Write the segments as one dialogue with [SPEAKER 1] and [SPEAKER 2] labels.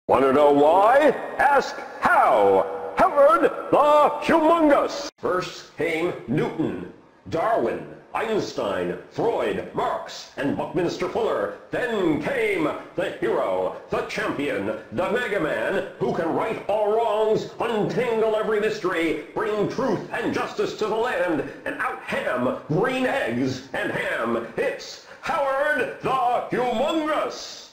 [SPEAKER 1] Want to know why? Ask how. Howard the Humongous. First came Newton, Darwin, Einstein, Freud, Marx, and Buckminster Fuller. Then came the hero, the champion, the Mega Man, who can right all wrongs, untangle every mystery, bring truth and justice to the land, and out-ham green eggs and ham. It's Howard the Humongous.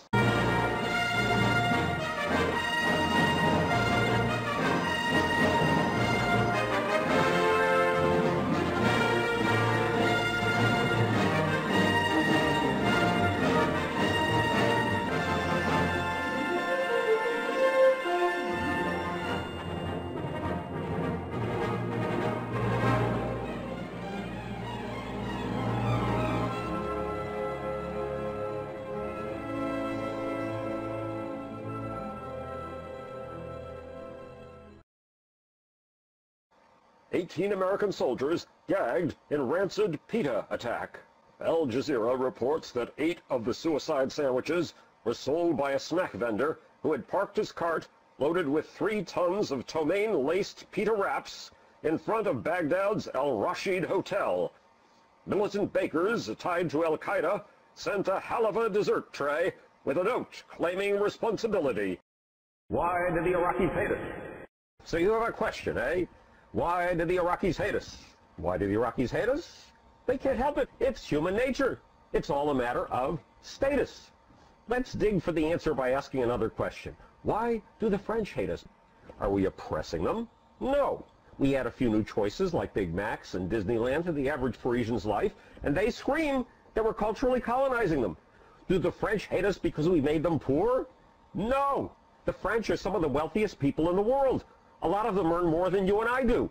[SPEAKER 1] 18 American soldiers gagged in rancid pita attack. Al Jazeera reports that 8 of the suicide sandwiches were sold by a snack vendor who had parked his cart loaded with 3 tons of ptomaine-laced pita wraps in front of Baghdad's Al Rashid Hotel. Militant bakers tied to Al-Qaeda sent a halava dessert tray with a note claiming responsibility. Why did the Iraqis hate us? So you have a question, eh? Why did the Iraqis hate us? Why do the Iraqis hate us? They can't help it. It's human nature. It's all a matter of status. Let's dig for the answer by asking another question. Why do the French hate us? Are we oppressing them? No. We add a few new choices like Big Macs and Disneyland to the average Parisian's life, and they scream that we're culturally colonizing them. Do the French hate us because we made them poor? No. The French are some of the wealthiest people in the world. A lot of them earn more than you and I do.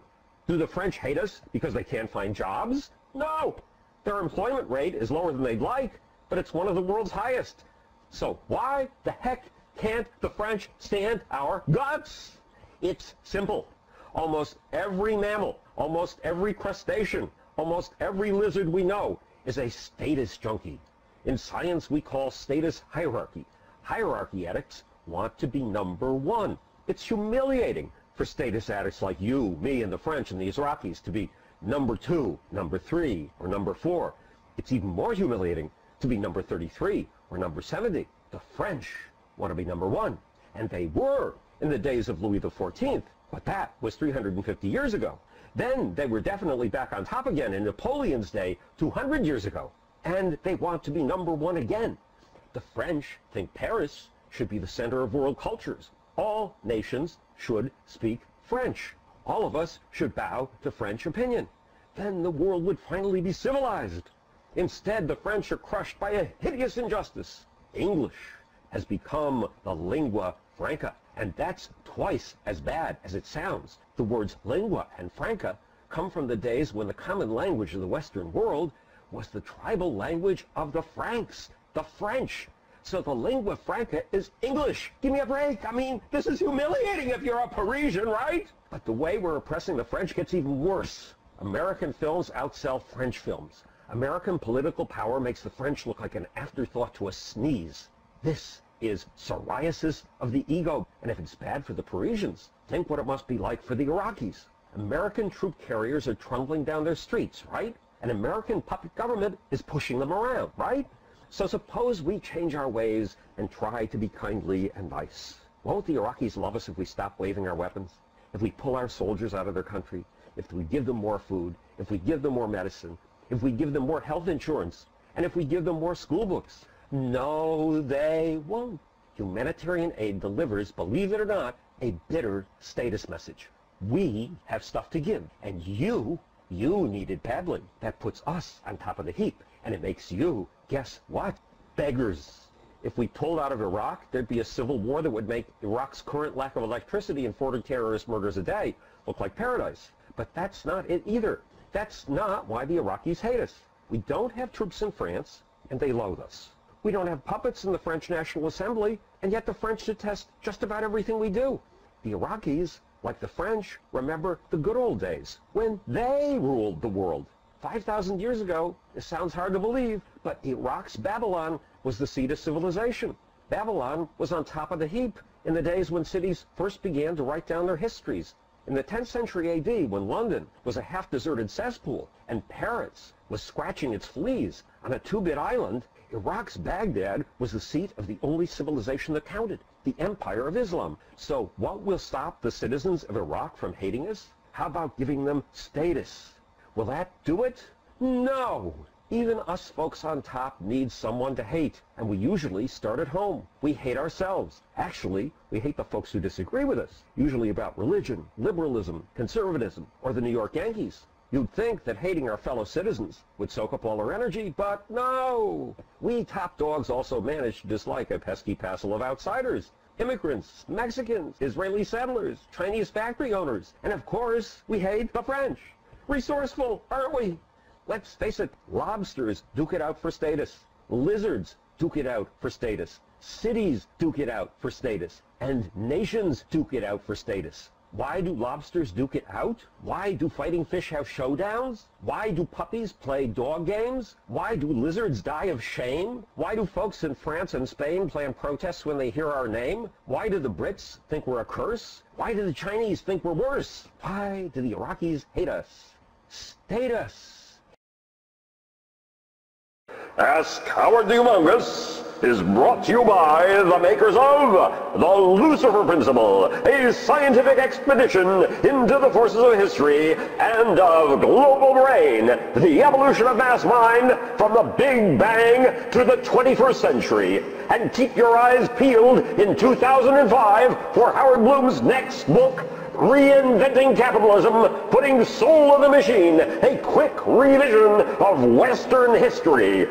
[SPEAKER 1] Do the French hate us because they can't find jobs? No. Their employment rate is lower than they'd like, but it's one of the world's highest. So why the heck can't the French stand our guts? It's simple. Almost every mammal, almost every crustacean, almost every lizard we know is a status junkie. In science, we call status hierarchy. Hierarchy addicts want to be number one. It's humiliating for status addicts like you, me, and the French and the Iraqis to be number 2, number 3, or number 4. It's even more humiliating to be number 33 or number 70. The French want to be number 1, and they were in the days of Louis XIV, but that was 350 years ago. Then they were definitely back on top again in Napoleon's day 200 years ago, and they want to be number 1 again. The French think Paris should be the center of world cultures. All nations should speak French. All of us should bow to French opinion. Then the world would finally be civilized. Instead, the French are crushed by a hideous injustice. English has become the lingua franca, and that's twice as bad as it sounds. The words lingua and franca come from the days when the common language of the Western world was the tribal language of the Franks, the French. So the lingua franca is English. Give me a break. I mean, this is humiliating if you're a Parisian, right? But the way we're oppressing the French gets even worse. American films outsell French films. American political power makes the French look like an afterthought to a sneeze. This is psoriasis of the ego. And if it's bad for the Parisians, think what it must be like for the Iraqis. American troop carriers are trundling down their streets, right? An American puppet government is pushing them around, right? So suppose we change our ways and try to be kindly and nice. Won't the Iraqis love us if we stop waving our weapons? If we pull our soldiers out of their country? If we give them more food? If we give them more medicine? If we give them more health insurance? And if we give them more school books? No, they won't. Humanitarian aid delivers, believe it or not, a bitter status message. We have stuff to give, and you need it badly. That puts us on top of the heap, and it makes you, guess what? Beggars. If we pulled out of Iraq, there'd be a civil war that would make Iraq's current lack of electricity and 40 terrorist murders a day look like paradise. But that's not it either. That's not why the Iraqis hate us. We don't have troops in France, and they loathe us. We don't have puppets in the French National Assembly, and yet the French detest just about everything we do. The Iraqis, like the French, remember the good old days when they ruled the world. 5,000 years ago, it sounds hard to believe, but Iraq's Babylon was the seat of civilization. Babylon was on top of the heap in the days when cities first began to write down their histories. In the 10th century AD, when London was a half-deserted cesspool and Paris was scratching its fleas on a two-bit island, Iraq's Baghdad was the seat of the only civilization that counted, the Empire of Islam. So what will stop the citizens of Iraq from hating us? How about giving them status? Will that do it? No! Even us folks on top need someone to hate, and we usually start at home. We hate ourselves. Actually, we hate the folks who disagree with us, usually about religion, liberalism, conservatism, or the New York Yankees. You'd think that hating our fellow citizens would soak up all our energy, but no! We top dogs also manage to dislike a pesky passel of outsiders. Immigrants, Mexicans, Israeli settlers, Chinese factory owners, and of course, we hate the French. Resourceful, aren't we? Let's face it, lobsters duke it out for status. Lizards duke it out for status. Cities duke it out for status. And nations duke it out for status. Why do lobsters duke it out? Why do fighting fish have showdowns? Why do puppies play dog games? Why do lizards die of shame? Why do folks in France and Spain plan protests when they hear our name? Why do the Brits think we're a curse? Why do the Chinese think we're worse? Why do the Iraqis hate us? Status. Ask Howard the Humongous is brought to you by the makers of the Lucifer Principle, a scientific expedition into the forces of history, and of Global Brain, the evolution of mass mind from the Big Bang to the 21st century. And keep your eyes peeled in 2005 for Howard Bloom's next book, Reinventing Capitalism, Putting Soul in the Machine, a quick revision of Western history.